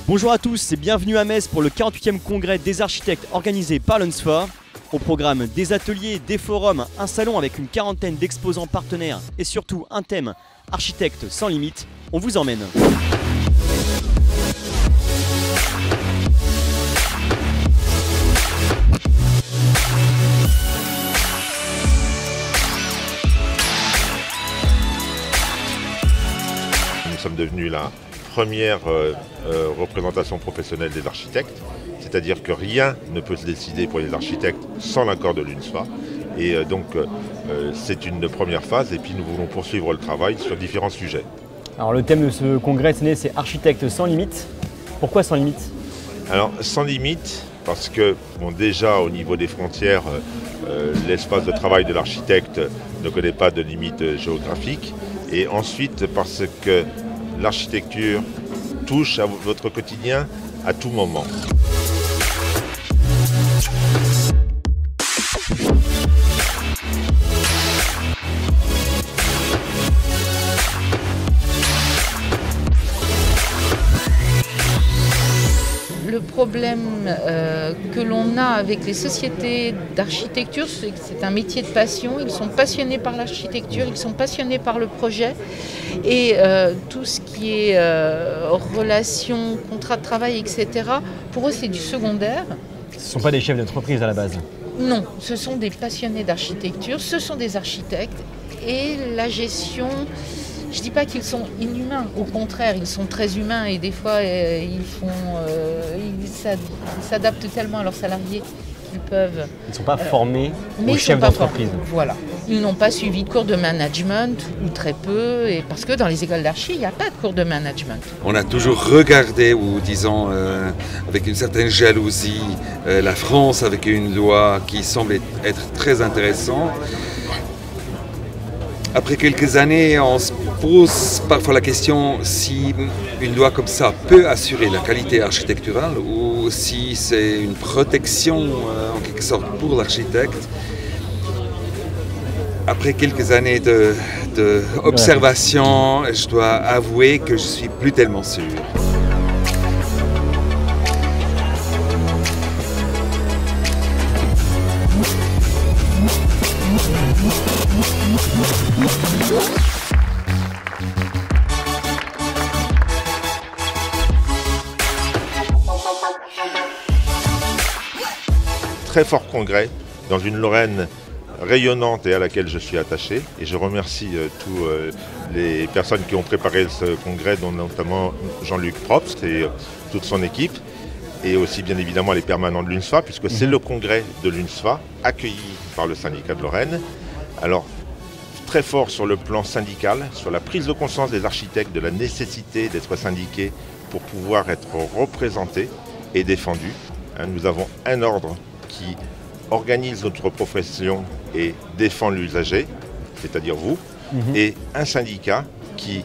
Bonjour à tous et bienvenue à Metz pour le 48e congrès des architectes organisé par l'UNSFA. Au programme des ateliers, des forums, un salon avec une quarantaine d'exposants partenaires et surtout un thème architecte sans limite. On vous emmène. Nous sommes devenus la première représentation professionnelle des architectes, c'est-à-dire que rien ne peut se décider pour les architectes sans l'accord de l'UNSFA. Et donc c'est une première phase et puis nous voulons poursuivre le travail sur différents sujets. Alors le thème de ce congrès cette année, c'est architecte sans limite. Pourquoi sans limite? Alors sans limite parce que déjà au niveau des frontières, l'espace de travail de l'architecte ne connaît pas de limite géographique. Et ensuite parce que l'architecture touche à votre quotidien à tout moment. Le problème que l'on a avec les sociétés d'architecture, c'est que c'est un métier de passion. Ils sont passionnés par l'architecture, ils sont passionnés par le projet. Et tout ce qui est relations, contrat de travail, etc., pour eux, c'est du secondaire. Ce ne sont pas des chefs d'entreprise à la base? Non, ce sont des passionnés d'architecture, ce sont des architectes. Et la gestion... Je ne dis pas qu'ils sont inhumains, au contraire, ils sont très humains et des fois ils s'adaptent tellement à leurs salariés qu'ils peuvent... Ils ne sont pas formés aux ils chefs d'entreprise. Voilà. Ils n'ont pas suivi de cours de management, ou très peu, et parce que dans les écoles d'archi, il n'y a pas de cours de management. On a toujours regardé, ou disons avec une certaine jalousie, la France avec une loi qui semble être très intéressante. Après quelques années, on se pose parfois la question si une loi comme ça peut assurer la qualité architecturale ou si c'est une protection en quelque sorte pour l'architecte. Après quelques années d'observation, je dois avouer que je ne suis plus tellement sûr. Très fort congrès dans une Lorraine rayonnante et à laquelle je suis attaché. Et je remercie tous les personnes qui ont préparé ce congrès, dont notamment Jean-Luc Probst et toute son équipe. Et aussi bien évidemment les permanents de l'UNSFA, puisque c'est le congrès de l'UNSFA, accueilli par le syndicat de Lorraine. Alors, très fort sur le plan syndical, sur la prise de conscience des architectes de la nécessité d'être syndiqués pour pouvoir être représentés et défendus. Nous avons un ordre qui organise notre profession et défend l'usager, c'est-à-dire vous, et un syndicat qui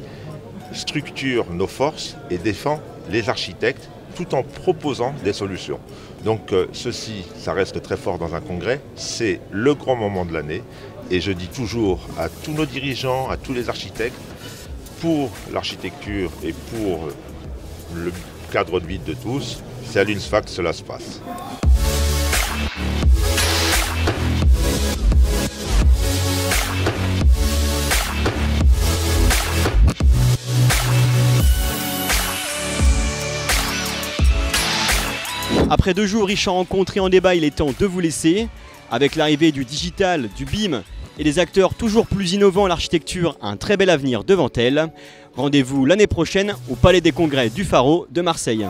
structure nos forces et défend les architectes tout en proposant des solutions. Donc ceci, ça reste très fort dans un congrès, c'est le grand moment de l'année et je dis toujours à tous nos dirigeants, à tous les architectes, pour l'architecture et pour le cadre de vie de tous, c'est à l'UNSFA que cela se passe. Après 2 jours riches en rencontres et en débats, il est temps de vous laisser. Avec l'arrivée du digital, du BIM et des acteurs toujours plus innovants, l'architecture a un très bel avenir devant elle. Rendez-vous l'année prochaine au Palais des Congrès du Pharo de Marseille.